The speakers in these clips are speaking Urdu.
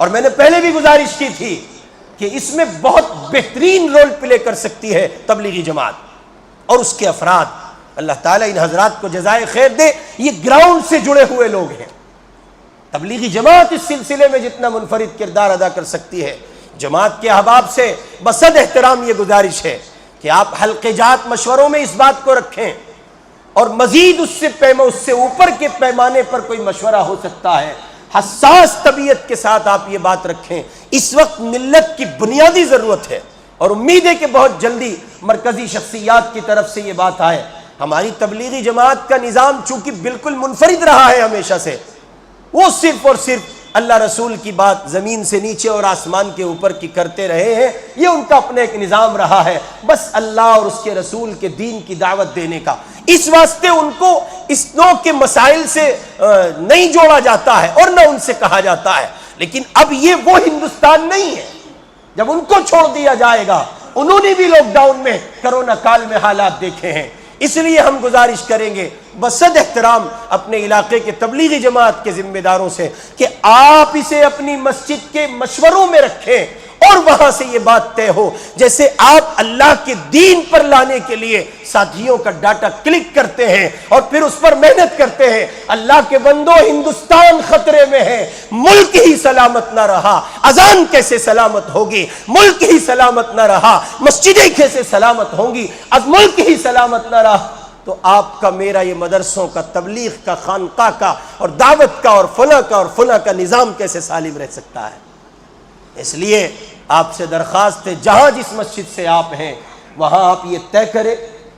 اور میں نے پہلے بھی گزارش کی تھی کہ اس میں بہت بہترین رول پلے کر سکتی ہے تبلیغی جماعت اور اس کے افراد. اللہ تعالیٰ ان حضرات کو جزائے خیر دے. یہ گراؤنڈ سے جڑے ہوئے لوگ ہیں. تبلیغی جماعت اس سلسلے میں جتنا منفرد کردار ادا کر سکتی ہے. جماعت کے احباب سے بصد احترام یہ گزارش ہے کہ آپ حلقے جات مشوروں میں اس بات کو رکھیں, اور مزید اس سے اوپر کے پیمانے پر کوئی مشورہ ہو سکتا ہے, حساس طبیعت کے ساتھ آپ یہ بات رکھیں. اس وقت ملت کی بنیادی ضرورت ہے, اور امید ہے کہ بہت جلدی مرکزی شخصیات کی طرف سے یہ بات آئے. ہماری تبلیغی جماعت کا نظام چونکہ بالکل منفرد رہا ہے ہمیشہ سے, وہ صرف اور صرف اللہ رسول کی بات زمین سے نیچے اور آسمان کے اوپر کی کرتے رہے ہیں. یہ ان کا اپنا ایک نظام رہا ہے, بس اللہ اور اس کے رسول کے دین کی دعوت دینے کا. اس واسطے ان کو اس نوع کے مسائل سے نہیں جوڑا جاتا ہے اور نہ ان سے کہا جاتا ہے. لیکن اب یہ وہ ہندوستان نہیں ہے جب ان کو چھوڑ دیا جائے گا. انہوں نے بھی لاک ڈاؤن میں کرونا کال میں حالات دیکھے ہیں. اس لیے ہم گزارش کریں گے بصد احترام اپنے علاقے کے تبلیغی جماعت کے ذمہ داروں سے کہ آپ اسے اپنی مسجد کے مشوروں میں رکھیں, اور وہاں سے یہ بات طے ہو. جیسے آپ اللہ کے دین پر لانے کے لیے ساتھیوں کا ڈاٹا کلک کرتے ہیں اور پھر اس پر محنت کرتے ہیں. اللہ کے بندو, ہندوستان خطرے میں ہے. ملک ہی سلامت نہ رہا, اذان کیسے سلامت ہوگی؟ ملک ہی سلامت نہ رہا, مسجدیں کیسے سلامت ہوں گی؟ اب ملک ہی سلامت نہ رہا تو آپ کا, میرا یہ مدرسوں کا, تبلیغ کا, خانقاہ کا اور دعوت کا اور فلاں کا نظام کیسے سالم رہ سکتا ہے؟ اس لیے آپ سے درخواست ہے, جہاں جس مسجد سے آپ ہیں وہاں آپ یہ طے کریں,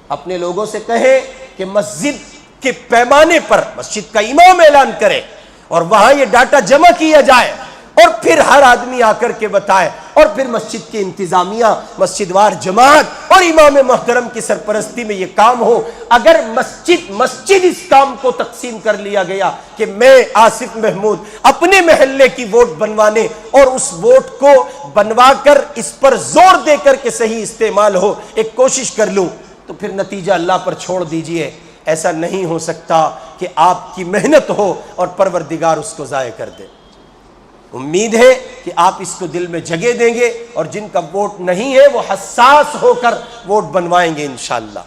اپنے لوگوں سے کہیں کہ مسجد کے پیمانے پر مسجد کا امام اعلان کرے اور وہاں یہ ڈاٹا جمع کیا جائے, اور پھر ہر آدمی آ کر کے بتائے, اور پھر مسجد کی انتظامیہ, مسجد وار جماعت اور امام محترم کی سرپرستی میں یہ کام ہو. اگر مسجد اس کام کو تقسیم کر لیا گیا کہ میں آصف محمود اپنے محلے کی ووٹ بنوانے اور اس ووٹ کو بنوا کر اس پر زور دے کر کے صحیح استعمال ہو, ایک کوشش کر لوں, تو پھر نتیجہ اللہ پر چھوڑ دیجئے. ایسا نہیں ہو سکتا کہ آپ کی محنت ہو اور پروردگار اس کو ضائع کر دے. امید ہے کہ آپ اس کو دل میں جگہ دیں گے, اور جن کا ووٹ نہیں ہے وہ حساس ہو کر ووٹ بنوائیں گے انشاءاللہ.